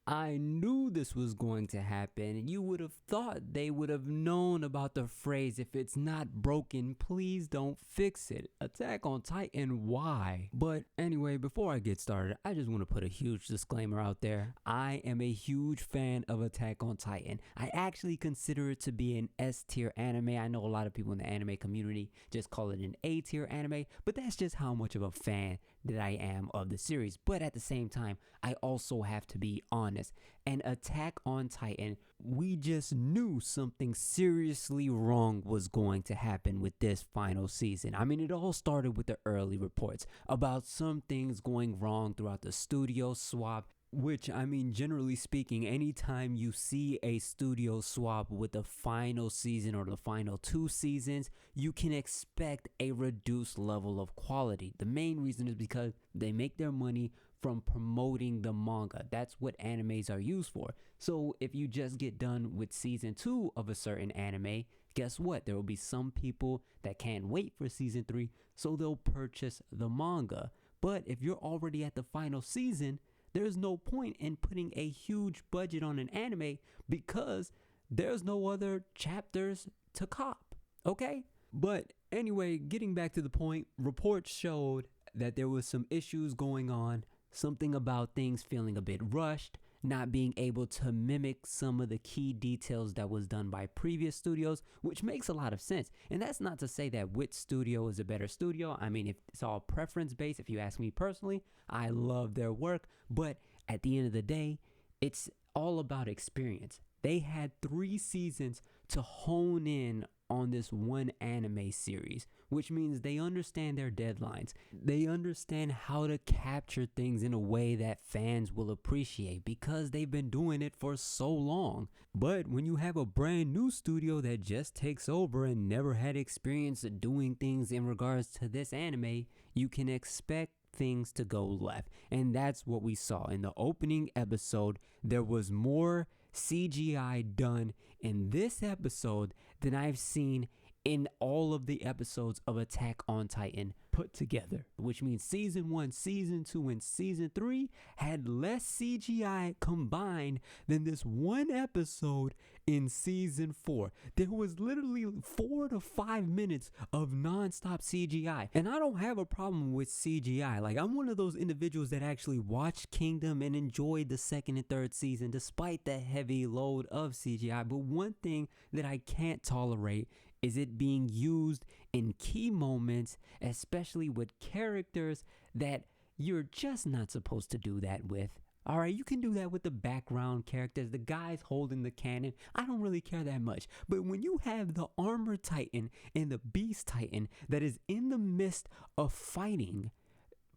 I knew this was going to happen. You would have thought they would have known about the phrase, if it's not broken, please don't fix it. Attack on Titan, why? But anyway, before I get started, I just want to put a huge disclaimer out there. I am a huge fan of Attack on Titan. I actually consider it to be an S tier anime. I know a lot of people in the anime community just call it an A tier anime, but that's just how much of a fan that I am of the series. But at the same time, I also have to be honest. And Attack on Titan, we just knew something seriously wrong was going to happen with this final season. I mean, it all started with the early reports about some things going wrong throughout the studio swap. Which, I mean, generally speaking, anytime you see a studio swap with the final season or the final 2 seasons, you can expect a reduced level of quality. The main reason is because they make their money from promoting the manga. That's what animes are used for. So if you just get done with season 2 of a certain anime, guess what? There will be some people that can't wait for season 3, so they'll purchase the manga. But if you're already at the final season, there's no point in putting a huge budget on an anime because there's no other chapters to cop, okay? But anyway, getting back to the point, reports showed that there was some issues going on, something about things feeling a bit rushed, not being able to mimic some of the key details that was done by previous studios, which makes a lot of sense. And that's not to say that which studio is a better studio. I mean, if it's all preference based, if you ask me personally, I love their work, but at the end of the day, it's all about experience. They had 3 seasons to hone in on this one anime series, which means they understand their deadlines. They understand how to capture things in a way that fans will appreciate because they've been doing it for so long. But when you have a brand new studio that just takes over and never had experience doing things in regards to this anime, you can expect things to go left. And that's what we saw in the opening episode. There was more CGI done in this episode than I've seen in all of the episodes of Attack on Titan put together, which means season 1, season 2, and season 3 had less CGI combined than this one episode in season 4. There was literally 4 to 5 minutes of nonstop CGI, and I don't have a problem with CGI. Like, I'm one of those individuals that actually watched Kingdom and enjoyed the 2nd and 3rd season despite the heavy load of CGI. But one thing that I can't tolerate is it being used in key moments, especially with characters that you're just not supposed to do that with. All right, you can do that with the background characters, the guys holding the cannon. I don't really care that much. But when you have the Armor Titan and the Beast Titan that is in the midst of fighting,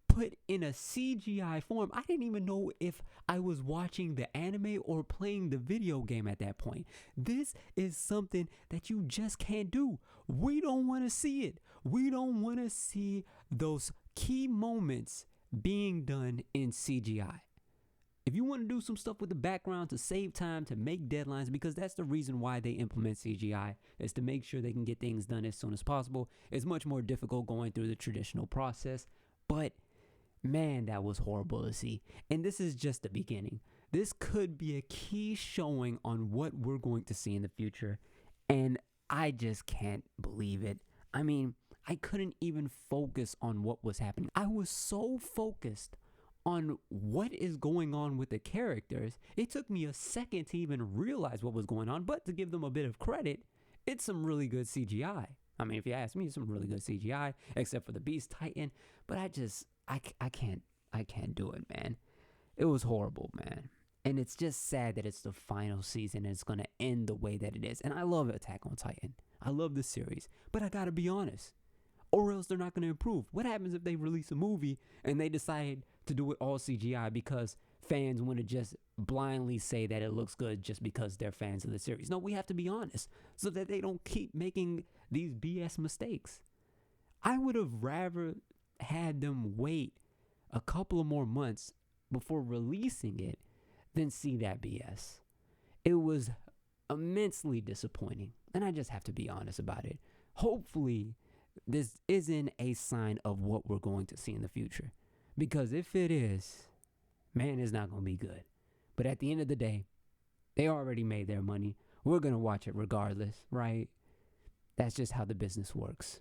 put in a CGI form, I didn't even know if I was watching the anime or playing the video game at that point. This is something that you just can't do. We don't want to see it. We don't want to see those key moments being done in CGI. If you want to do some stuff with the background to save time, to make deadlines, because that's the reason why they implement CGI, is to make sure they can get things done as soon as possible. It's much more difficult going through the traditional process, but man, that was horrible to see. And this is just the beginning. This could be a key showing on what we're going to see in the future. And I just can't believe it. I mean, I couldn't even focus on what was happening. I was so focused on what is going on with the characters. It took me a second to even realize what was going on. But to give them a bit of credit, it's some really good CGI. I mean, if you ask me, it's some really good CGI, except for the Beast Titan. But I can't do it, man. It was horrible, man. And it's just sad that it's the final season and it's going to end the way that it is. And I love Attack on Titan. I love the series. But I got to be honest, or else they're not going to improve. What happens if they release a movie and they decide to do it all CGI because fans want to just blindly say that it looks good just because they're fans of the series? No, we have to be honest so that they don't keep making these BS mistakes. I would have rather had them wait a couple of more months before releasing it than see that BS. It was immensely disappointing, and I just have to be honest about it. Hopefully, this isn't a sign of what we're going to see in the future, because if it is, man, it's not going to be good. But at the end of the day, they already made their money. We're going to watch it regardless, right? That's just how the business works.